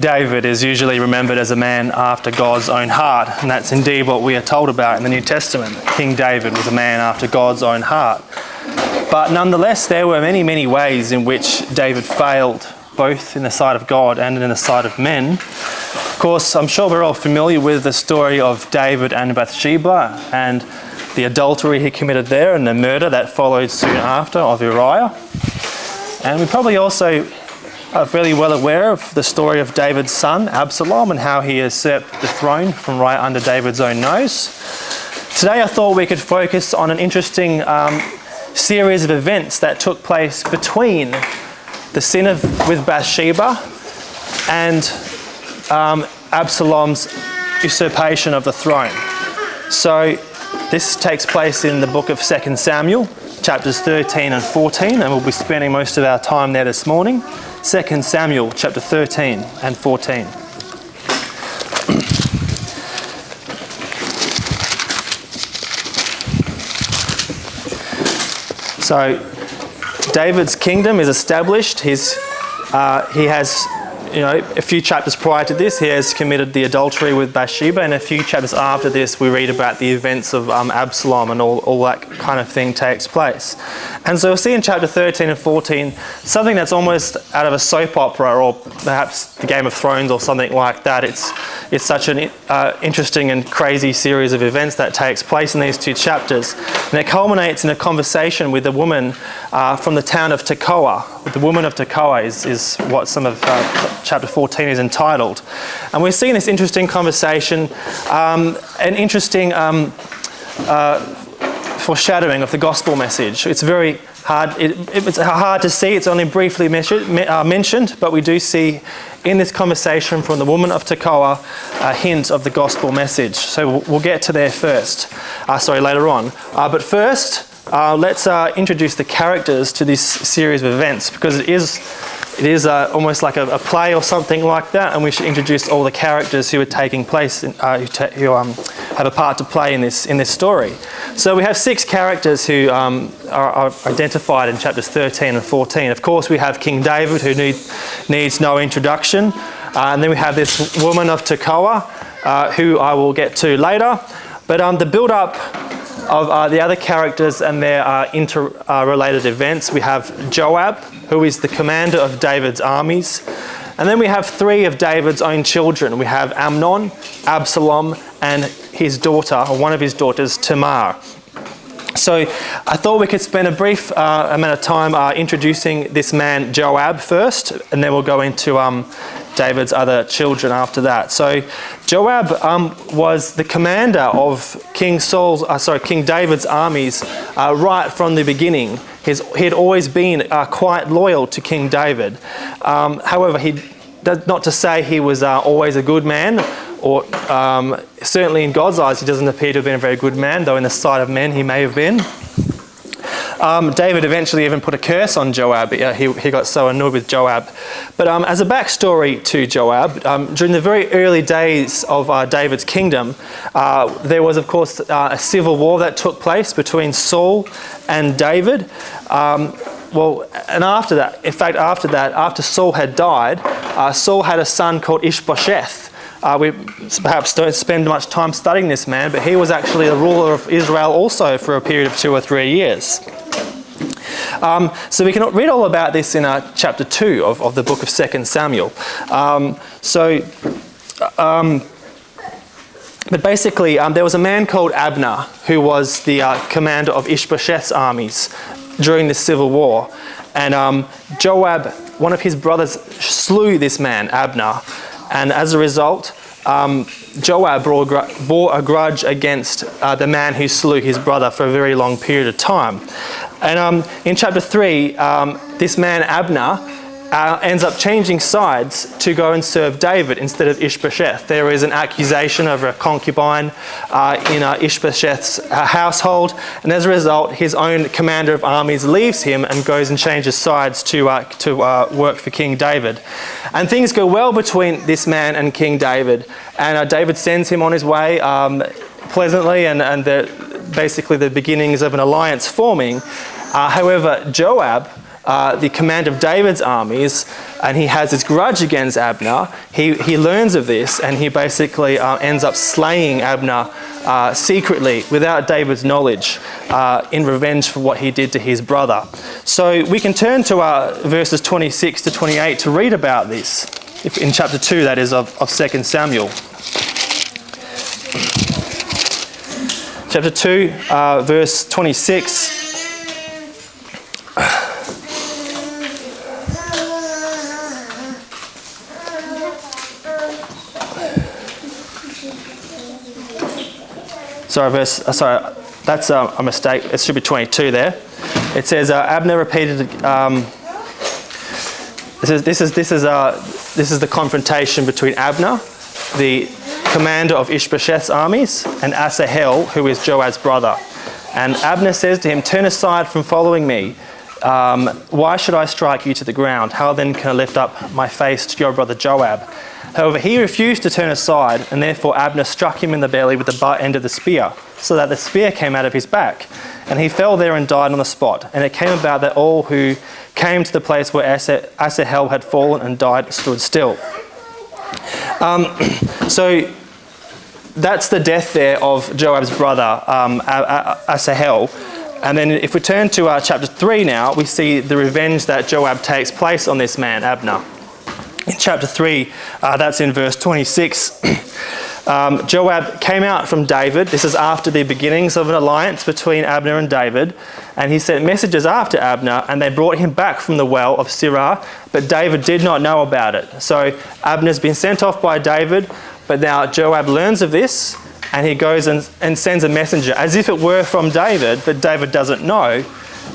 David is usually remembered as a man after God's own heart, and that's indeed what we are told about in the New Testament. King David was a man after God's own heart. But nonetheless, there were many, many ways in which David failed, both in the sight of God and in the sight of men. Of course, I'm sure we're all familiar with the story of David and Bathsheba and the adultery he committed there and the murder that followed soon after of Uriah. And we probably also are fairly well aware of the story of David's son, Absalom, and how he usurped the throne from right under David's own nose. Today I thought we could focus on an interesting series of events that took place between the sin with Bathsheba and Absalom's usurpation of the throne. So this takes place in the book of 2 Samuel, chapters 13 and 14, and we'll be spending most of our time there this morning. 2 Samuel chapter 13 and 14. So David's kingdom is established. He has, a few chapters prior to this, he has committed the adultery with Bathsheba, and a few chapters after this, we read about the events of Absalom, and all that kind of thing takes place. And so we'll see in chapter 13 and 14 something that's almost out of a soap opera, or perhaps the Game of Thrones or something like that. It's such an interesting and crazy series of events that takes place in these two chapters. And it culminates in a conversation with a woman from the town of Tekoa. The Woman of Tekoa is what some of chapter 14 is entitled. And we're seeing this interesting conversation, an interesting foreshadowing of the gospel message. It's very hard. It's hard to see. It's only briefly mentioned, but we do see in this conversation from the Woman of Tekoa a hint of the gospel message. So we'll get to there later on. But first, let's introduce the characters to this series of events, because it is almost like a play or something like that, and we should introduce all the characters who are taking place, who have a part to play in this story. So we have 6 characters who are identified in chapters 13 and 14. Of course, we have King David, who needs no introduction, and then we have this Woman of Tekoa, who I will get to later. But the build-up of the other characters and their interrelated events, we have Joab, who is the commander of David's armies. And then we have 3 of David's own children. We have Amnon, Absalom, and his daughter, or one of his daughters, Tamar. So I thought we could spend a brief amount of time introducing this man Joab first, and then we'll go into David's other children after that. So Joab was the commander of King David's armies right from the beginning. He had always been quite loyal to King David. However, not to say he was always a good man, or certainly in God's eyes he doesn't appear to have been a very good man, though in the sight of men he may have been. David eventually even put a curse on Joab. He got so annoyed with Joab. But as a backstory to Joab, during the very early days of David's kingdom, there was, of course, a civil war that took place between Saul and David. And after that, after Saul had died, Saul had a son called Ishbosheth. We perhaps don't spend much time studying this man, but he was actually the ruler of Israel also for a period of 2 or 3 years. So we can read all about this in chapter 2 of the book of 2 Samuel. But basically, there was a man called Abner who was the commander of Ishbosheth's armies during the civil war. And Joab, one of his brothers, slew this man, Abner. And as a result, Joab bore a grudge against the man who slew his brother for a very long period of time. And in chapter 3, this man Abner ends up changing sides to go and serve David instead of Ishbosheth. There is an accusation of a concubine in Ishbosheth's household, and as a result, his own commander of armies leaves him and goes and changes sides to work for King David. And things go well between this man and King David, and David sends him on his way pleasantly, and basically the beginnings of an alliance forming. However, Joab the command of David's armies, and he has this grudge against Abner. He learns of this, and he basically ends up slaying Abner secretly without David's knowledge in revenge for what he did to his brother. So we can turn to verses 26 to 28 to read about this, in chapter 2, that is, of 2 Samuel. Chapter 2, verse 26. Sorry, that's a mistake. It should be 22 there. It says Abner repeated. This is the confrontation between Abner, the commander of Ishbosheth's armies, and Asahel, who is Joab's brother. And Abner says to him, "Turn aside from following me. Why should I strike you to the ground? How then can I lift up my face to your brother Joab?" However, he refused to turn aside, and therefore Abner struck him in the belly with the butt end of the spear, so that the spear came out of his back. And he fell there and died on the spot. And it came about that all who came to the place where Asahel had fallen and died stood still. So that's the death there of Joab's brother, Asahel. And then if we turn to chapter 3 now, we see the revenge that Joab takes place on this man, Abner. In chapter 3, that's in verse 26, Joab came out from David. This is after the beginnings of an alliance between Abner and David. And he sent messengers after Abner, and they brought him back from the well of Sirah, but David did not know about it. So Abner's been sent off by David, but now Joab learns of this, and he goes and sends a messenger, as if it were from David, but David doesn't know.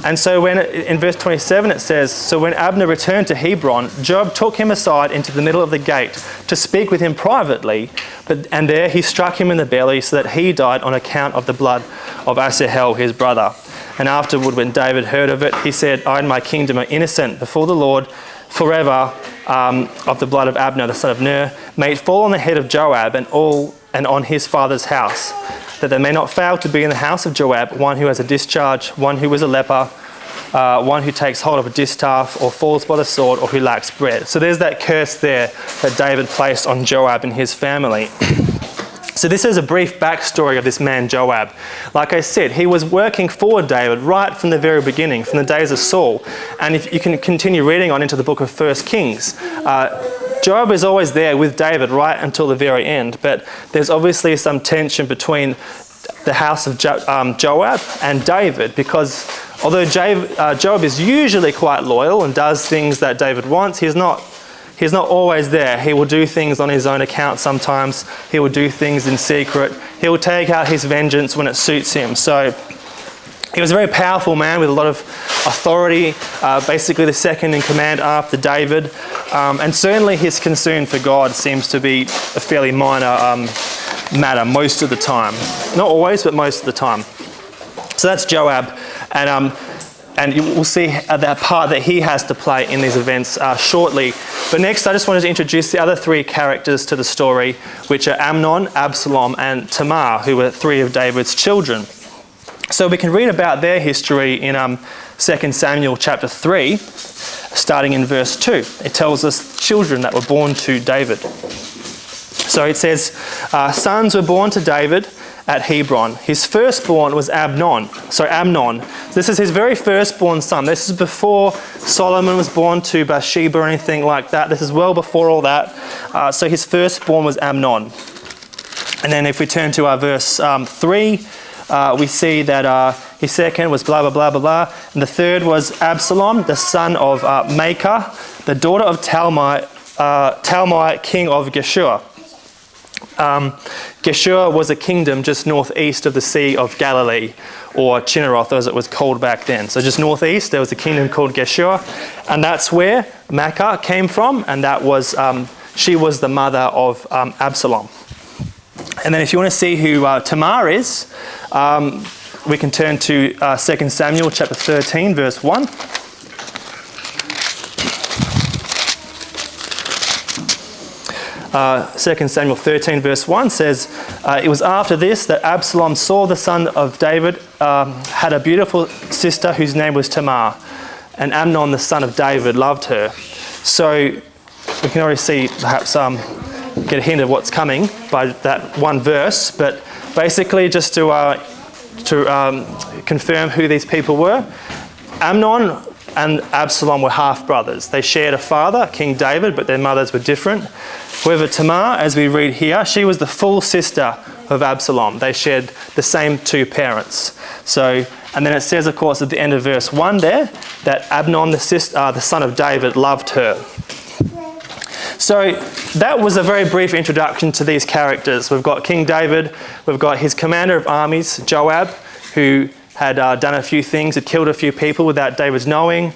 And so when in verse 27 it says, "So when Abner returned to Hebron, Joab took him aside into the middle of the gate to speak with him privately, and there he struck him in the belly so that he died on account of the blood of Asahel, his brother. And afterward, when David heard of it, he said, I and my kingdom are innocent before the Lord forever of the blood of Abner, the son of Ner. May it fall on the head of Joab and on his father's house, that there may not fail to be in the house of Joab one who has a discharge, one who is a leper, one who takes hold of a distaff or falls by the sword, or who lacks bread." So there's that curse there that David placed on Joab and his family. So this is a brief backstory of this man Joab. Like I said, he was working for David right from the very beginning, from the days of Saul. And if you can continue reading on into the book of 1 Kings, Joab is always there with David right until the very end. But there's obviously some tension between the house of Joab and David, because although Joab is usually quite loyal and does things that David wants, he's not always there. He will do things on his own account sometimes. He will do things in secret. He will take out his vengeance when it suits him. So he was a very powerful man with a lot of authority, basically the second in command after David. And certainly his concern for God seems to be a fairly minor matter most of the time. Not always, but most of the time. So that's Joab. And we'll see that part that he has to play in these events shortly. But next, I just wanted to introduce the other three characters to the story, which are Amnon, Absalom, and Tamar, who were three of David's children. So we can read about their history in 2 Samuel chapter 3, starting in verse 2. It tells us children that were born to David. So it says, sons were born to David at Hebron. His firstborn was Amnon. This is his very firstborn son. This is before Solomon was born to Bathsheba or anything like that. This is well before all that. So his firstborn was Amnon. And then if we turn to our verse 3, we see that his second was blah, blah, blah, blah, blah. And the third was Absalom, the son of Maacah, the daughter of Talmai, king of Geshur. Geshur was a kingdom just northeast of the Sea of Galilee, or Chinneroth as it was called back then. So just northeast there was a kingdom called Geshur, and that's where Maacah came from, and that was she was the mother of Absalom. And then if you want to see who Tamar is, we can turn to 2 Samuel chapter 13 verse 1. 2 Samuel 13 verse 1 says, it was after this that Absalom saw the son of David had a beautiful sister whose name was Tamar. and Amnon, the son of David, loved her. So we can already see, perhaps get a hint of what's coming by that one verse, but basically just to confirm who these people were, Amnon and Absalom were half-brothers. They shared a father, King David, but their mothers were different. However, Tamar, as we read here, she was the full sister of Absalom. They shared the same two parents. So, and then it says, of course, at the end of verse 1 there, that Amnon, the son of David, loved her. So that was a very brief introduction to these characters. We've got King David, we've got his commander of armies, Joab, who had done a few things, had killed a few people without David's knowing.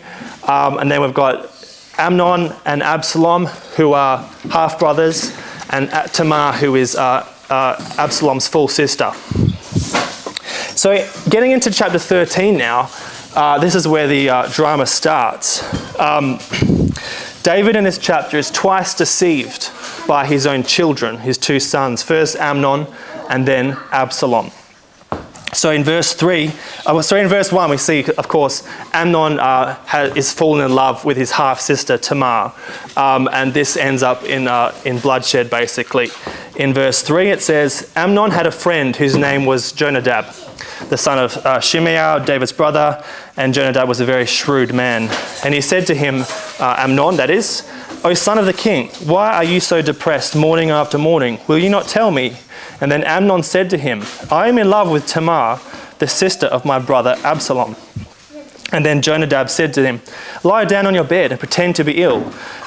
And then we've got Amnon and Absalom, who are half-brothers, and Tamar, who is Absalom's full sister. So getting into chapter 13 now, this is where the drama starts. David in this chapter is twice deceived by his own children, his two sons, first Amnon and then Absalom. So in verse 1 we see, of course, Amnon is fallen in love with his half-sister Tamar, and this ends up in bloodshed basically. In verse 3 it says, Amnon had a friend whose name was Jonadab, the son of Shimeah, David's brother, and Jonadab was a very shrewd man. And he said to him, Amnon that is, O son of the king, why are you so depressed morning after morning? Will you not tell me? And then Amnon said to him, I am in love with Tamar, the sister of my brother Absalom. And then Jonadab said to him, lie down on your bed and pretend to be ill.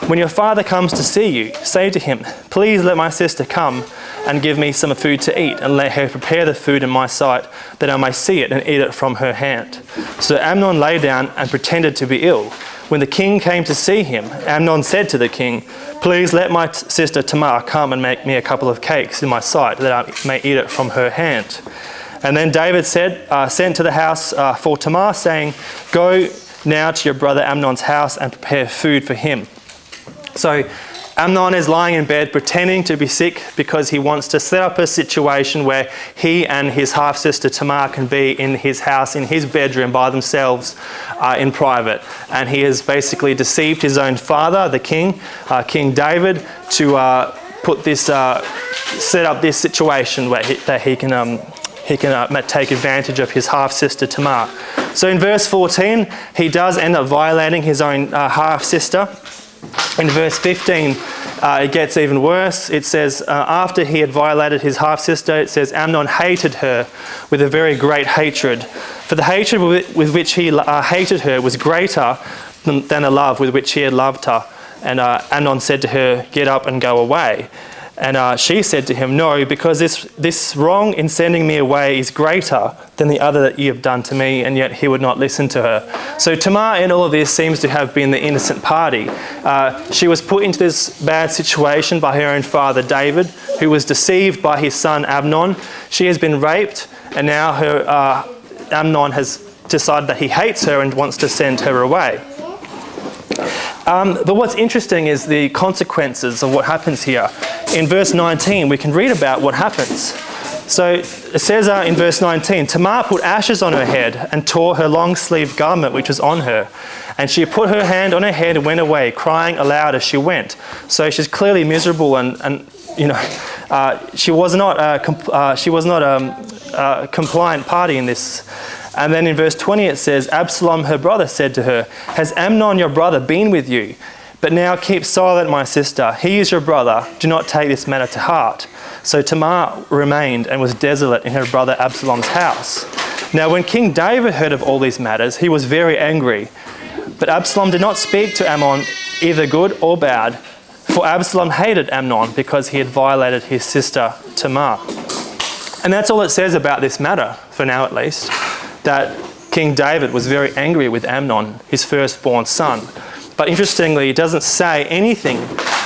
When your father comes to see you, say to him, please let my sister come and give me some food to eat, and let her prepare the food in my sight, that I may see it and eat it from her hand. So Amnon lay down and pretended to be ill. When the king came to see him, Amnon said to the king, please let my sister Tamar come and make me a couple of cakes in my sight, that I may eat it from her hand. And then David sent to the house for Tamar, saying, go now to your brother Amnon's house and prepare food for him. So Amnon is lying in bed pretending to be sick because he wants to set up a situation where he and his half-sister Tamar can be in his house, in his bedroom by themselves in private. And he has basically deceived his own father, the king, King David, to set up this situation where he can take advantage of his half-sister Tamar. So in verse 14, he does end up violating his own half-sister. In verse 15, it gets even worse. It says, after he had violated his half-sister, it says, Amnon hated her with a very great hatred. For the hatred with which he hated her was greater than the love with which he had loved her. And Amnon said to her, get up and go away. And she said to him, no, because this wrong in sending me away is greater than the other that you have done to me, and yet he would not listen to her. So Tamar in all of this seems to have been the innocent party. She was put into this bad situation by her own father David, who was deceived by his son Amnon. She has been raped, and now Amnon has decided that he hates her and wants to send her away. But what's interesting is the consequences of what happens here. In verse 19, we can read about what happens. So it says in verse 19, Tamar put ashes on her head and tore her long-sleeved garment which was on her. And she put her hand on her head and went away, crying aloud as she went. So she's clearly miserable, and she was not a compliant party in this. And then in verse 20 it says, Absalom, her brother, said to her, has Amnon your brother been with you? But now keep silent, my sister. He is your brother. Do not take this matter to heart. So Tamar remained and was desolate in her brother Absalom's house. Now when King David heard of all these matters, he was very angry. But Absalom did not speak to Amnon, either good or bad, for Absalom hated Amnon because he had violated his sister Tamar. And that's all it says about this matter, for now at least, that King David was very angry with Amnon, his firstborn son. But interestingly, it doesn't say anything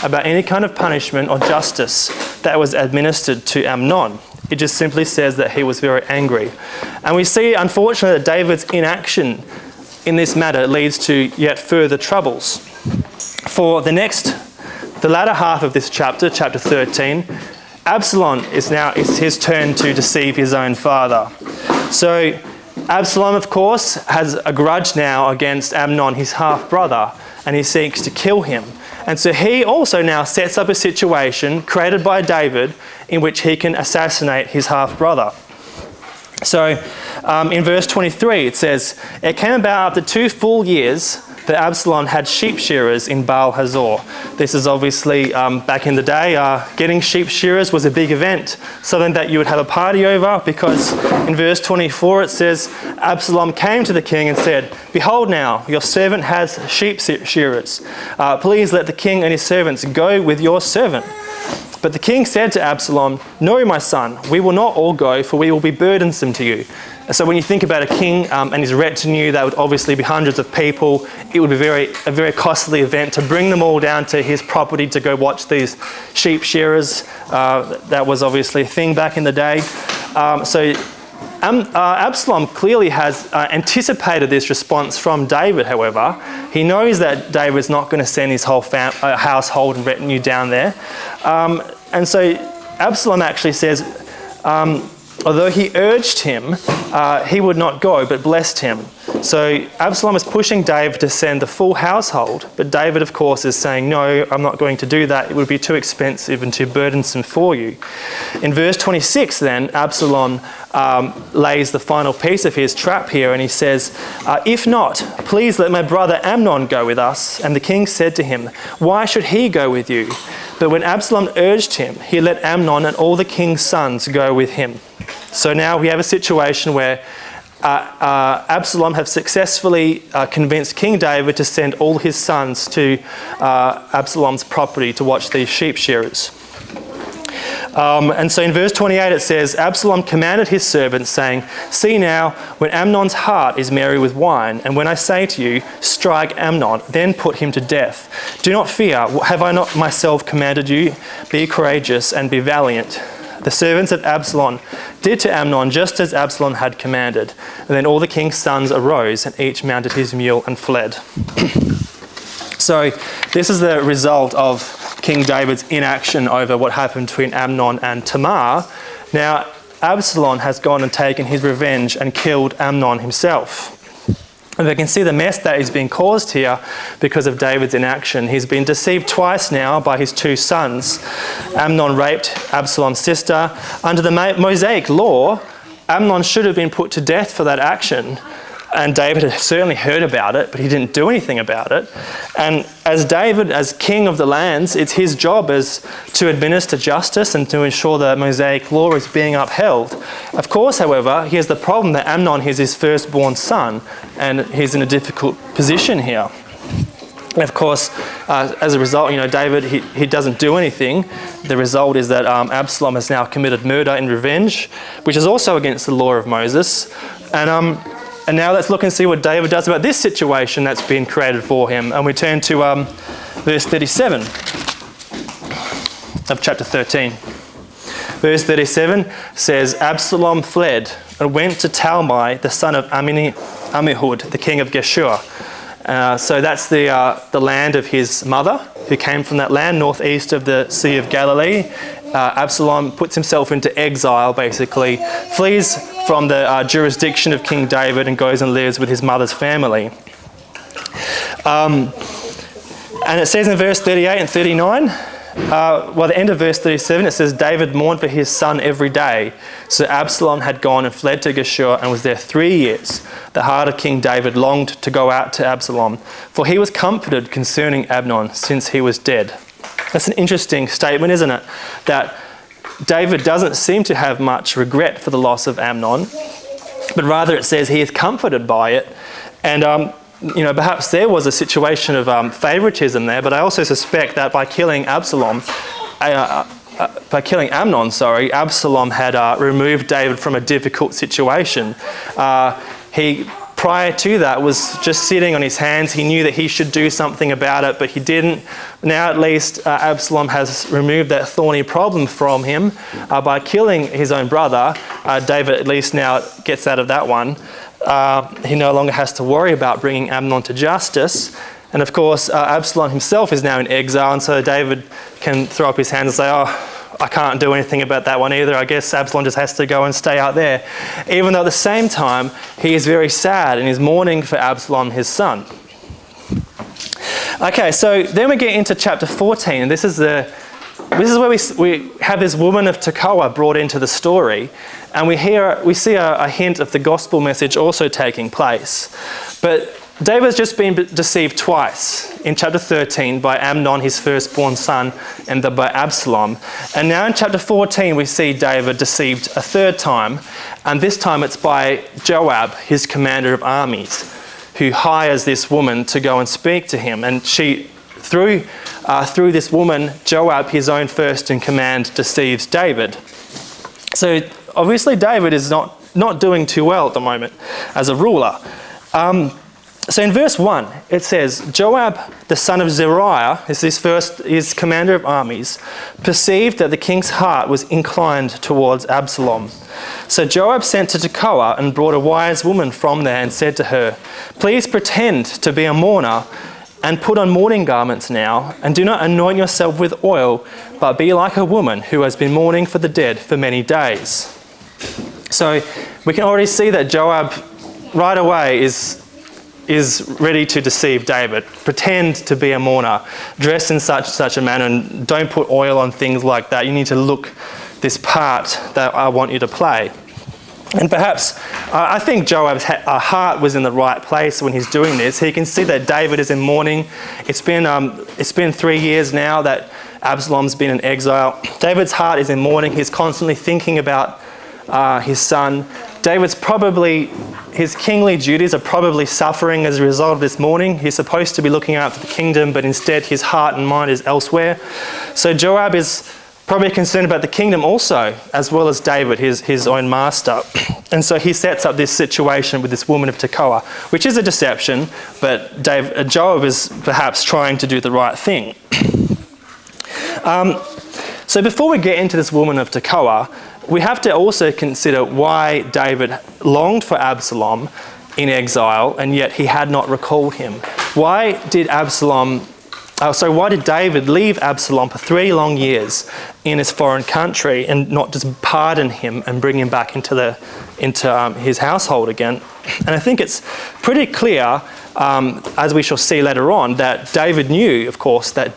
about any kind of punishment or justice that was administered to Amnon. It just simply says that he was very angry. And we see, unfortunately, that David's inaction in this matter leads to yet further troubles. For the latter half of this chapter, chapter 13, Absalom it's his turn to deceive his own father. So Absalom, of course, has a grudge now against Amnon, his half-brother, and he seeks to kill him. And so he also now sets up a situation created by David in which he can assassinate his half-brother. So in verse 23 it says, "It came about after 2 full years that Absalom had sheep shearers in Baal Hazor." This is obviously back in the day, getting sheep shearers was a big event, something that you would have a party over, because in verse 24 it says, "Absalom came to the king and said, 'Behold now, your servant has sheep shearers. Please let the king and his servants go with your servant.' But the king said to Absalom, 'No, my son, we will not all go, for we will be burdensome to you.'" So when you think about a king and his retinue, that would obviously be hundreds of people. It would be a very costly event to bring them all down to his property to go watch these sheep shearers. That was obviously a thing back in the day. Absalom clearly has anticipated this response from David, however. He knows that David's not going to send his whole household and retinue down there. And so Absalom actually says, although he urged him, he would not go, but blessed him. So Absalom is pushing David to send the full household, but David, of course, is saying, "No, I'm not going to do that. It would be too expensive and too burdensome for you." In verse 26 then, Absalom lays the final piece of his trap here, and he says, "If not, please let my brother Amnon go with us." And the king said to him, "Why should he go with you?" But when Absalom urged him, he let Amnon and all the king's sons go with him. So now we have a situation where Absalom have successfully convinced King David to send all his sons to Absalom's property to watch these sheep shearers. And so in verse 28 it says, "Absalom commanded his servants, saying, 'See now, when Amnon's heart is merry with wine, and when I say to you, strike Amnon, then put him to death. Do not fear, have I not myself commanded you? Be courageous and be valiant.' The servants of Absalom did to Amnon just as Absalom had commanded. And then all the king's sons arose, and each mounted his mule and fled." So this is the result of King David's inaction over what happened between Amnon and Tamar. Now, Absalom has gone and taken his revenge and killed Amnon himself. And we can see the mess that is being caused here because of David's inaction. He's been deceived twice now by his 2 sons. Amnon raped Absalom's sister. Under the Mosaic law, Amnon should have been put to death for that action. And David had certainly heard about it, but he didn't do anything about it. And as David, as king of the lands, it's his job as to administer justice and to ensure the Mosaic law is being upheld. Of course, however, he has the problem that Amnon is his firstborn son, and he's in a difficult position here. And of course, as a result, David, he doesn't do anything. The result is that Absalom has now committed murder in revenge, which is also against the law of Moses. And now let's look and see what David does about this situation that's been created for him. And we turn to verse 37 of chapter 13. Verse 37 says, "Absalom fled and went to Talmai, the son of Ammihud, the king of Geshur." So that's the land of his mother, who came from that land northeast of the Sea of Galilee. Absalom puts himself into exile, basically, flees from the jurisdiction of King David and goes and lives with his mother's family. And it says in verse 38 and 39, the end of verse 37, it says, "David mourned for his son every day. So Absalom had gone and fled to Geshur and was there 3 years. The heart of King David longed to go out to Absalom, for he was comforted concerning Amnon, since he was dead." That's an interesting statement, isn't it? That David doesn't seem to have much regret for the loss of Amnon, but rather it says he is comforted by it. And perhaps there was a situation of favoritism there, but I also suspect that by killing Amnon, Absalom had removed David from a difficult situation. He, prior to that, was just sitting on his hands. He knew that he should do something about it, but he didn't. Now at least Absalom has removed that thorny problem from him by killing his own brother. David at least now gets out of that one. He no longer has to worry about bringing Amnon to justice. And of course, Absalom himself is now in exile, and so David can throw up his hands and say, "Oh, I can't do anything about that one either. I guess Absalom just has to go and stay out there. Even though at the same time, he is very sad and is mourning for Absalom, his son. Okay, so then we get into chapter 14, and this is where we have this woman of Tekoa brought into the story, and we see a hint of the gospel message also taking place. But David's just been deceived twice, in chapter 13 by Amnon, his firstborn son, and then by Absalom. And now in chapter 14 we see David deceived a third time, and this time it's by Joab, his commander of armies, who hires this woman to go and speak to him. And she, through this woman, Joab, his own first in command, deceives David. So obviously David is not doing too well at the moment as a ruler. So in verse 1, it says, Joab, the son of Zeruiah, is commander of armies, perceived that the king's heart was inclined towards Absalom. So Joab sent to Tekoa and brought a wise woman from there and said to her, please pretend to be a mourner and put on mourning garments now, and do not anoint yourself with oil, but be like a woman who has been mourning for the dead for many days. So we can already see that Joab right away is ready to deceive David. Pretend to be a mourner, dress in such a manner, and don't put oil on things like that. You need to look this part that I want you to play. And perhaps, I think Joab's heart was in the right place when he's doing this. He can see that David is in mourning. It's been 3 years now that Absalom's been in exile. David's heart is in mourning. He's constantly thinking about his son. His kingly duties are probably suffering as a result of this mourning. He's supposed to be looking after the kingdom, but instead his heart and mind is elsewhere. So Joab is probably concerned about the kingdom also, as well as David, his own master. And so he sets up this situation with this woman of Tekoa, which is a deception, but Joab is perhaps trying to do the right thing. So before we get into this woman of Tekoa, we have to also consider why David longed for Absalom in exile, and yet he had not recalled him. Why did David leave Absalom for 3 long years in his foreign country and not just pardon him and bring him back into his household again? And I think it's pretty clear, as we shall see later on, that David knew, of course, that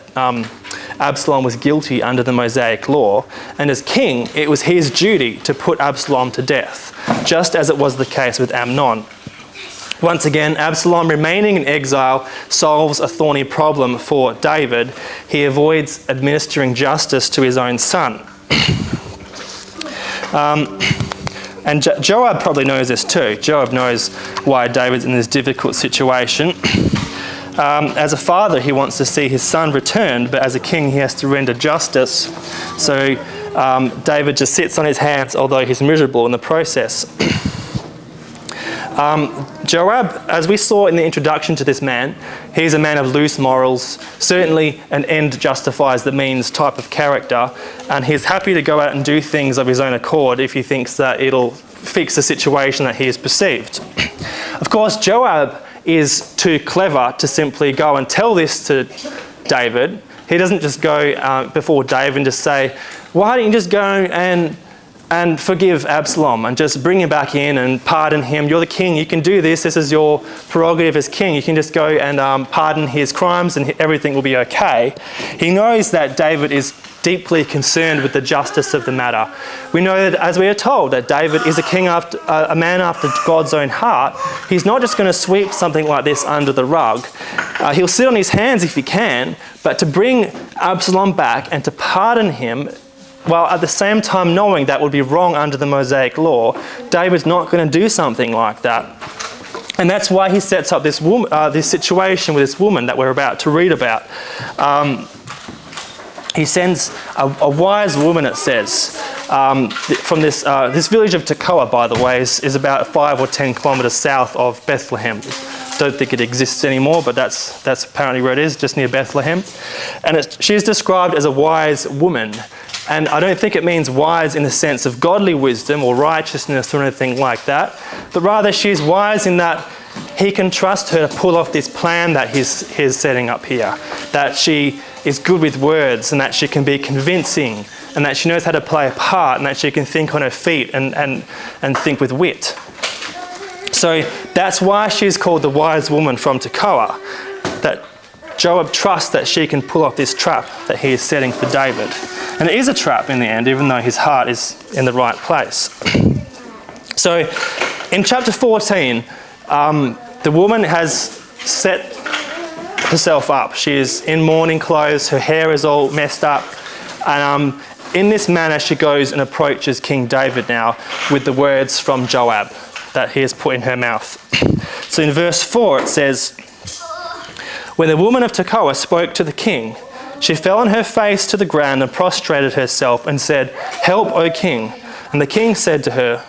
Absalom was guilty under the Mosaic law, and as king, it was his duty to put Absalom to death, just as it was the case with Amnon. Once again, Absalom remaining in exile solves a thorny problem for David. He avoids administering justice to his own son. And Joab probably knows this too. Joab knows why David's in this difficult situation. As a father, he wants to see his son returned, but as a king, he has to render justice. So David just sits on his hands, although he's miserable in the process. Joab, as we saw in the introduction to this man, he's a man of loose morals, certainly an end justifies the means type of character, and he's happy to go out and do things of his own accord if he thinks that it'll fix the situation that he has perceived. Of course, Joab is too clever to simply go and tell this to David. He doesn't just go before David and just say, why don't you just go and forgive Absalom and just bring him back in and pardon him. You're the king, you can do this. This is your prerogative as king. You can just go and pardon his crimes and everything will be okay. He knows that David is deeply concerned with the justice of the matter. We know that, as we are told, that David is a man after God's own heart. He's not just going to sweep something like this under the rug. He'll sit on his hands if he can, but to bring Absalom back and to pardon him, while at the same time knowing that would be wrong under the Mosaic law, David's not going to do something like that. And that's why he sets up this situation with this woman that we're about to read about. He sends a wise woman, it says, from this village of Tekoa, by the way, is about 5 or 10 kilometres south of Bethlehem. Don't think it exists anymore, but that's apparently where it is, just near Bethlehem. And she's described as a wise woman. And I don't think it means wise in the sense of godly wisdom or righteousness or anything like that, but rather she's wise in that he can trust her to pull off this plan that he's setting up here, that she is good with words and that she can be convincing and that she knows how to play a part, and that she can think on her feet and think with wit. So that's why she's called the wise woman from Tekoa, that Joab trusts that she can pull off this trap that he is setting for David. And it is a trap in the end, even though his heart is in the right place. So in chapter 14, the woman has set herself up. She is in mourning clothes, her hair is all messed up, and in this manner she goes and approaches King David now with the words from Joab that he has put in her mouth. So in verse 4 it says, "When the woman of Tekoa spoke to the king, she fell on her face to the ground and prostrated herself and said, 'Help, O king.' And the king said to her,